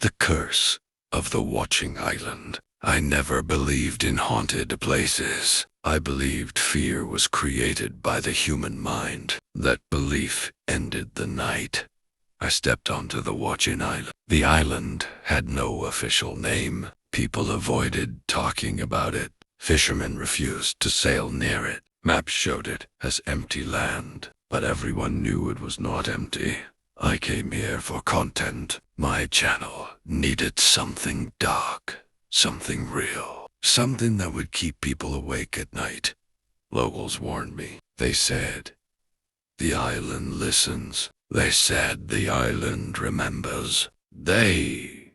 The curse of the watching island. I never believed in haunted places. I believed fear was created by the human mind. That belief ended the night. I stepped onto the watching island. The island had no official name. People avoided talking about it. Fishermen refused to sail near it. Maps showed it as empty land, but everyone knew it was not empty. I came here for content. My channel needed something dark, something real, something that would keep people awake at night. Locals warned me. They said, "The island listens." They said the island remembers. They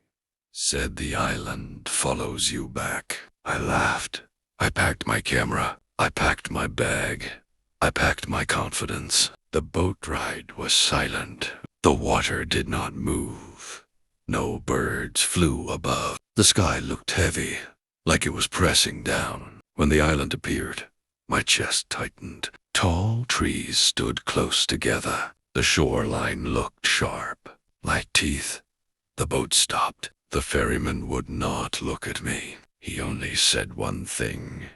said the island follows you back. I laughed. I packed my camera. I packed my bag. I packed my confidence. The boat ride was silent. The water did not move. No birds flew above. The sky looked heavy, like it was pressing down. When the island appeared, my chest tightened. Tall trees stood close together. The shoreline looked sharp, like teeth. The boat stopped. The ferryman would not look at me. He only said one thing.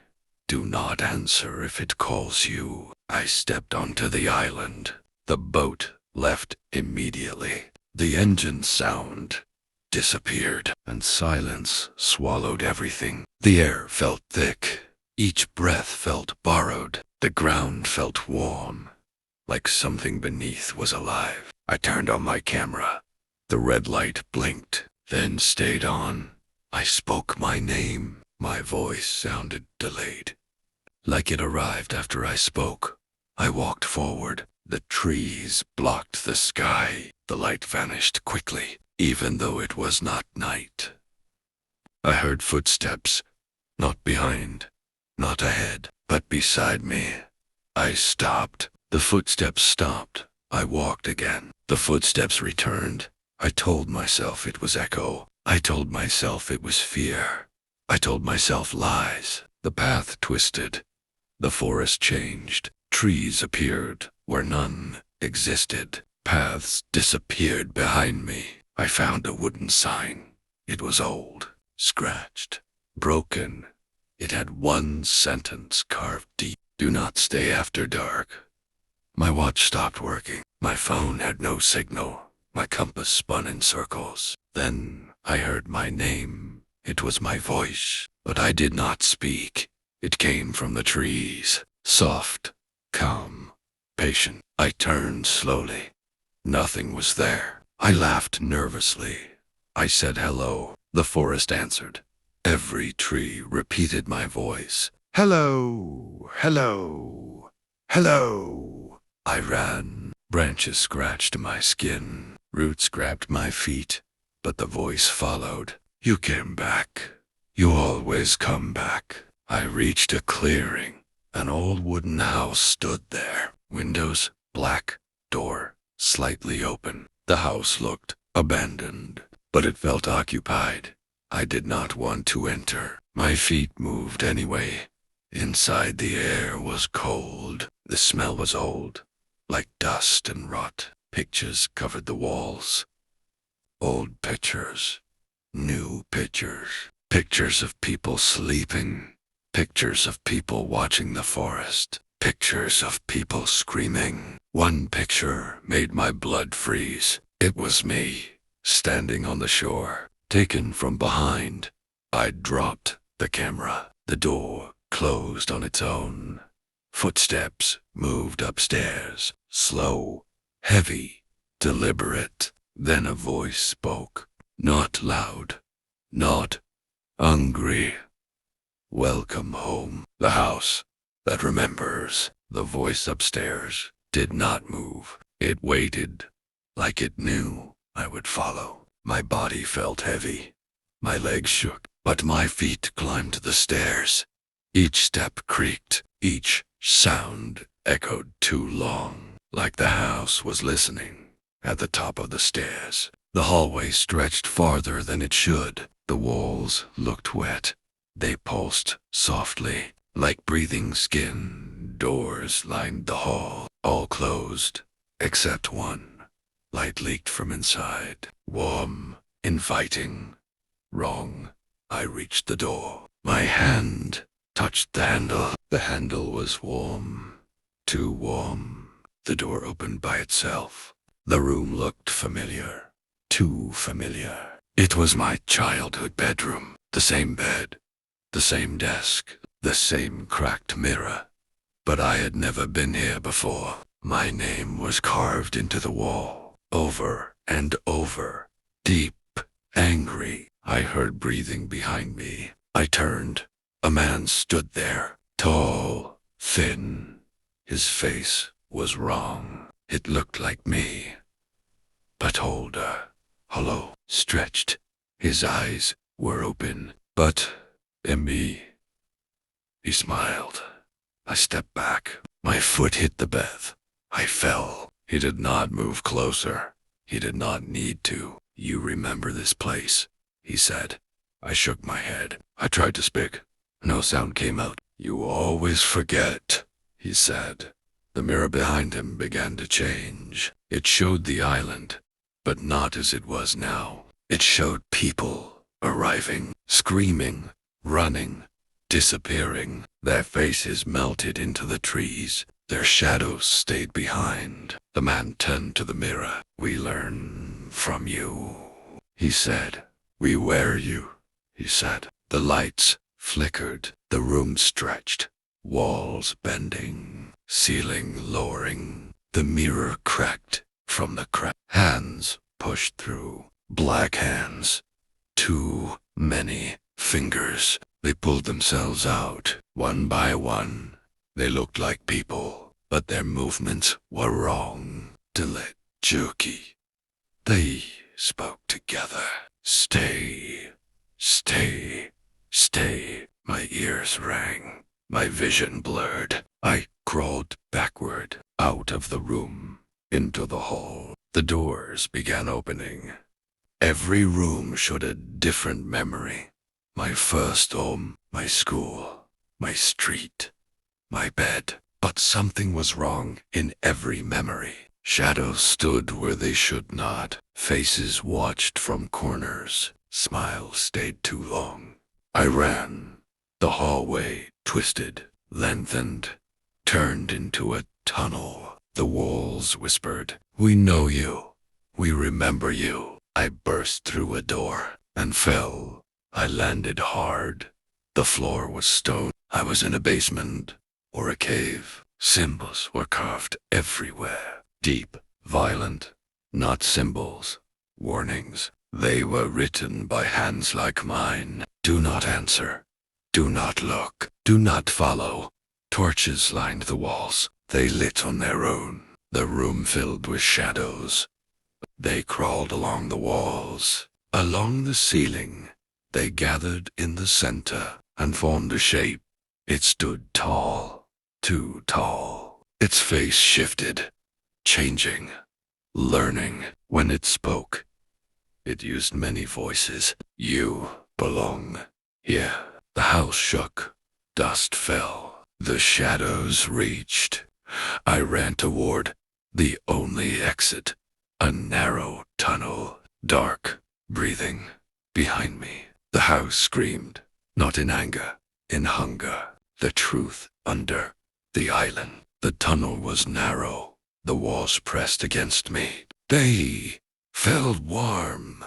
"Do not answer if it calls you." I stepped onto the island. The boat left immediately. The engine sound disappeared, and silence swallowed everything. The air felt thick. Each breath felt borrowed. The ground felt warm, like something beneath was alive. I turned on my camera. The red light blinked, then stayed on. I spoke my name. My voice sounded delayed, like it arrived after I spoke. I walked forward. The trees blocked the sky. The light vanished quickly, even though it was not night. I heard footsteps, not behind, not ahead, but beside me. I stopped. The footsteps stopped. I walked again. The footsteps returned. I told myself it was echo. I told myself it was fear. I told myself lies. The path twisted. The forest changed. Trees appeared where none existed. Paths disappeared behind me. I found a wooden sign. It was old, scratched, broken. It had one sentence carved deep. "Do not stay after dark." My watch stopped working. My phone had no signal. My compass spun in circles. Then I heard my name. It was my voice, but I did not speak. It came from the trees, soft, calm, patient. I turned slowly. Nothing was there. I laughed nervously. I said hello. The forest answered. Every tree repeated my voice. "Hello, hello, hello." I ran. Branches scratched my skin. Roots grabbed my feet. But the voice followed. "You came back. You always come back." I reached a clearing. An old wooden house stood there. Windows, black, door, slightly open. The house looked abandoned, but it felt occupied. I did not want to enter. My feet moved anyway. Inside, the air was cold. The smell was old, like dust and rot. Pictures covered the walls. Old pictures. New pictures. Pictures of people sleeping. Pictures of people watching the forest. Pictures of people screaming. One picture made my blood freeze. It was me, standing on the shore, taken from behind. I dropped the camera. The door closed on its own. Footsteps moved upstairs, slow, heavy, deliberate. Then a voice spoke, not loud, not hungry. "Welcome home." The house that remembers. The voice upstairs did not move. It waited, like it knew I would follow. My body felt heavy. My legs shook, but my feet climbed the stairs. Each step creaked. Each sound echoed too long, like the house was listening. At the top of the stairs, the hallway stretched farther than it should. The walls looked wet. They pulsed softly, like breathing skin. Doors lined the hall, all closed, except one. Light leaked from inside, warm, inviting. Wrong. I reached the door. My hand touched the handle. The handle was warm. Too warm. The door opened by itself. The room looked familiar. Too familiar. It was my childhood bedroom. The same bed. The same desk. The same cracked mirror. But I had never been here before. My name was carved into the wall. Over and over. Deep. Angry. I heard breathing behind me. I turned. A man stood there. Tall. Thin. His face was wrong. It looked like me. But older. Hollow. Stretched. His eyes were open. But me. He smiled. I stepped back. My foot hit the bed. I fell. He did not move closer. He did not need to. You remember this place, he said. I shook my head. I tried to speak. No sound came out. You always forget, he said. The mirror behind him began to change. It showed the island, but not as it was now. It showed people arriving, screaming, running, disappearing. Their faces melted into the trees. Their shadows stayed behind. The man turned to the mirror. We learn from you, he said. We wear you, he said. The lights flickered. The room stretched. Walls bending. Ceiling lowering. The mirror cracked from the crack. Hands pushed through. Black hands. Too many fingers. They pulled themselves out, one by one. They looked like people, but their movements were wrong. Delayed, jerky. They spoke together. Stay, stay, stay. My ears rang. My vision blurred. I crawled backward, out of the room, into the hall. The doors began opening. Every room showed a different memory. My first home, my school, my street, my bed. But something was wrong in every memory. Shadows stood where they should not. Faces watched from corners. Smiles stayed too long. I ran. The hallway twisted, lengthened, turned into a tunnel. The walls whispered, "We know you. We remember you." I burst through a door and fell. I landed hard. The floor was stone. I was in a basement or a cave. Symbols were carved everywhere. Deep, violent, not symbols, warnings. They were written by hands like mine. Do not answer. Do not look. Do not follow. Torches lined the walls. They lit on their own. The room filled with shadows. They crawled along the walls, along the ceiling. They gathered in the center and formed a shape. It stood tall, too tall. Its face shifted, changing, learning. When it spoke, it used many voices. You belong here. The house shook. Dust fell. The shadows reached. I ran toward the only exit. A narrow tunnel, dark, breathing. Behind me, the house screamed, not in anger, in hunger. The truth under the island. The tunnel was narrow. The walls pressed against me. They felt warm.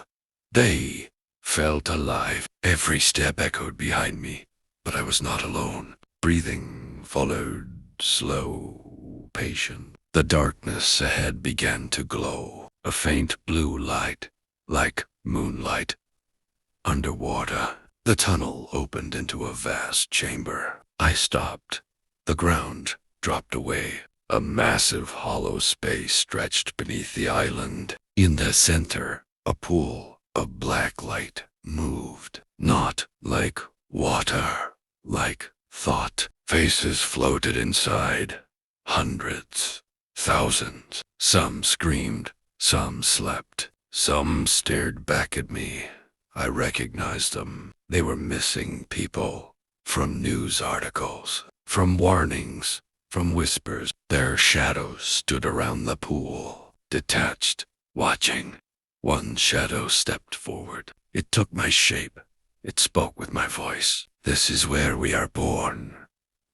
They felt alive. Every step echoed behind me, but I was not alone. Breathing followed, slow, patient. The darkness ahead began to glow, a faint blue light, like moonlight. Underwater, the tunnel opened into a vast chamber. I stopped. The ground dropped away. A massive hollow space stretched beneath the island. In the center, a pool of black light moved, not like water, like thought. Faces floated inside. Hundreds. Thousands. Some screamed, some slept, some stared back at me. I recognized them. They were missing people. From news articles, from warnings, from whispers. Their shadows stood around the pool, detached, watching, One shadow stepped forward. It took my shape. It spoke with my voice. This is where we are born.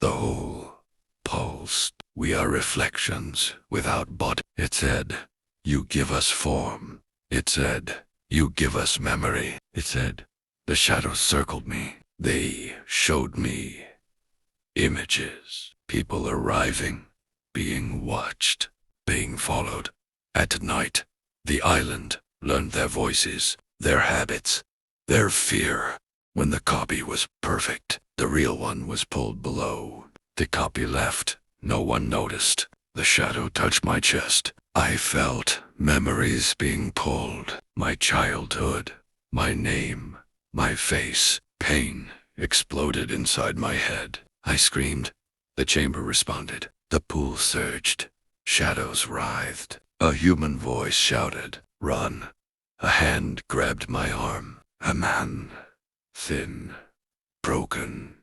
The whole pulsed. We are reflections without body. It said, you give us form. It said, you give us memory. It said, the shadows circled me. They showed me images. People arriving, being watched, being followed. At night, the island learned their voices, their habits, their fear. When the copy was perfect, the real one was pulled below. The copy left. No one noticed. The shadow touched my chest. I felt memories being pulled. My childhood, my name, my face. Pain exploded inside my head. I screamed. The chamber responded. The pool surged. Shadows writhed. A human voice shouted, run. A hand grabbed my arm. A man, thin, broken,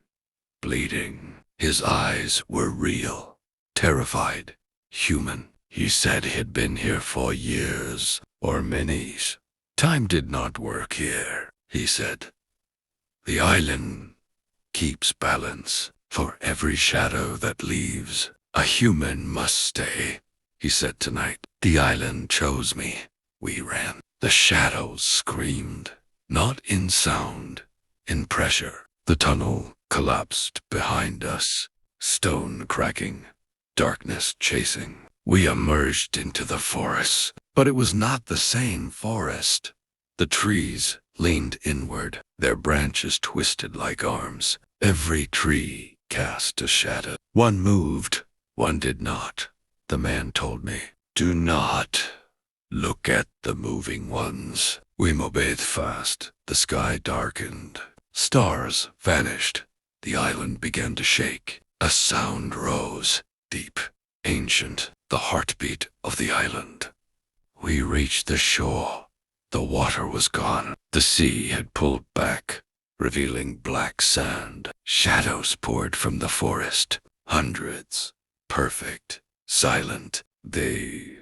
bleeding. His eyes were real, terrified, human. He said he'd been here for years, or minis. Time did not work here, he said. The island keeps balance. For every shadow that leaves, a human must stay. He said tonight, the island chose me. We ran. The shadows screamed, not in sound, in pressure. The tunnel collapsed behind us, stone cracking, darkness chasing. We emerged into the forest, but it was not the same forest. The trees leaned inward, their branches twisted like arms. Every tree cast a shadow. One moved, one did not. The man told me, do not look at the moving ones. We obeyed fast. The sky darkened. Stars vanished. The island began to shake. A sound rose, deep, ancient, the heartbeat of the island. We reached the shore. The water was gone. The sea had pulled back, revealing black sand. Shadows poured from the forest. Hundreds. Perfect. Silent. They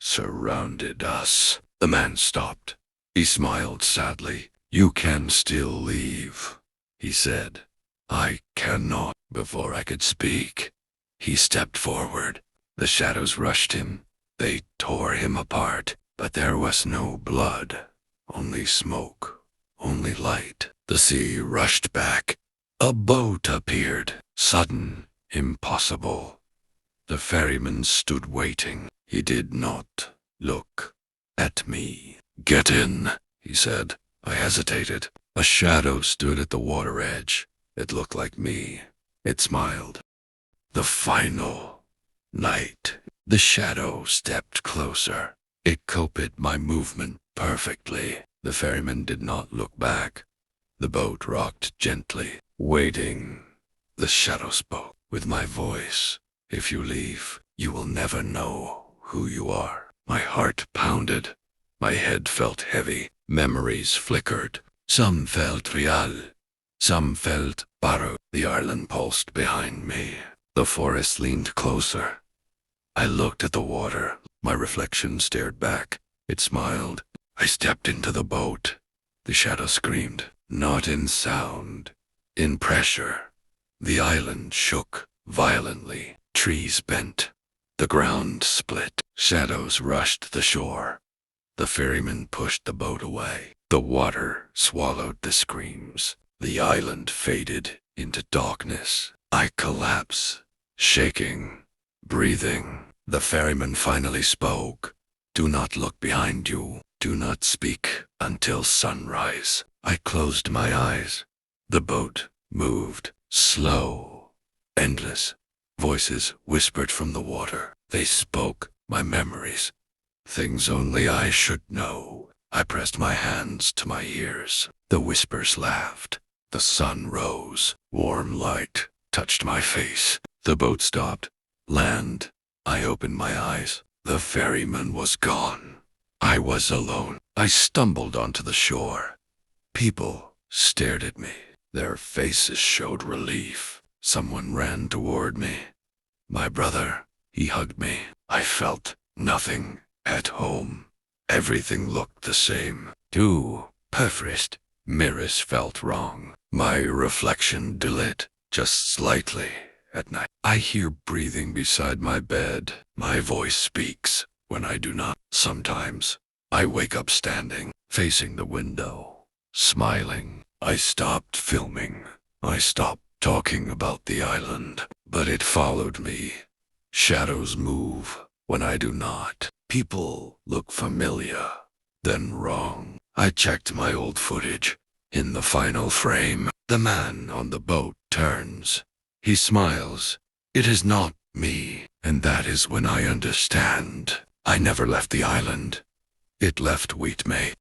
surrounded us. The man stopped. He smiled sadly. You can still leave, he said. I cannot. Before I could speak, he stepped forward. The shadows rushed him. They tore him apart, but there was no blood. Only smoke. Only light. The sea rushed back. A boat appeared. Sudden. Impossible. The ferryman stood waiting. He did not look at me. Get in, he said. I hesitated. A shadow stood at the water edge. It looked like me. It smiled. The final night. The shadow stepped closer. It copied my movement perfectly. The ferryman did not look back. The boat rocked gently, waiting. The shadow spoke with my voice. If you leave, you will never know who you are. My heart pounded. My head felt heavy. Memories flickered. Some felt real. Some felt borrowed. The island pulsed behind me. The forest leaned closer. I looked at the water. My reflection stared back. It smiled. I stepped into the boat. The shadow screamed, not in sound, in pressure. The island shook violently. Trees bent. The ground split. Shadows rushed the shore. The ferryman pushed the boat away. The water swallowed the screams. The island faded into darkness. I collapsed, shaking, breathing. The ferryman finally spoke. Do not look behind you. Do not speak until sunrise. I closed my eyes. The boat moved, slow, endless. Voices whispered from the water. They spoke my memories. Things only I should know. I pressed my hands to my ears. The whispers laughed. The sun rose. Warm light touched my face. The boat stopped. Land. I opened my eyes. The ferryman was gone. I was alone. I stumbled onto the shore. People stared at me. Their faces showed relief. Someone ran toward me. My brother. He hugged me. I felt nothing. At home. Everything looked the same. Too perfect. Mirrors felt wrong. My reflection lit just slightly at night. I hear breathing beside my bed. My voice speaks when I do not. Sometimes I wake up standing, facing the window, smiling. I stopped filming. I stopped talking about the island, but it followed me. Shadows move when I do not. People look familiar, then wrong. I checked my old footage. In the final frame, the man on the boat turns. He smiles. It is not me, and that is when I understand. I never left the island. It left Wheatmay.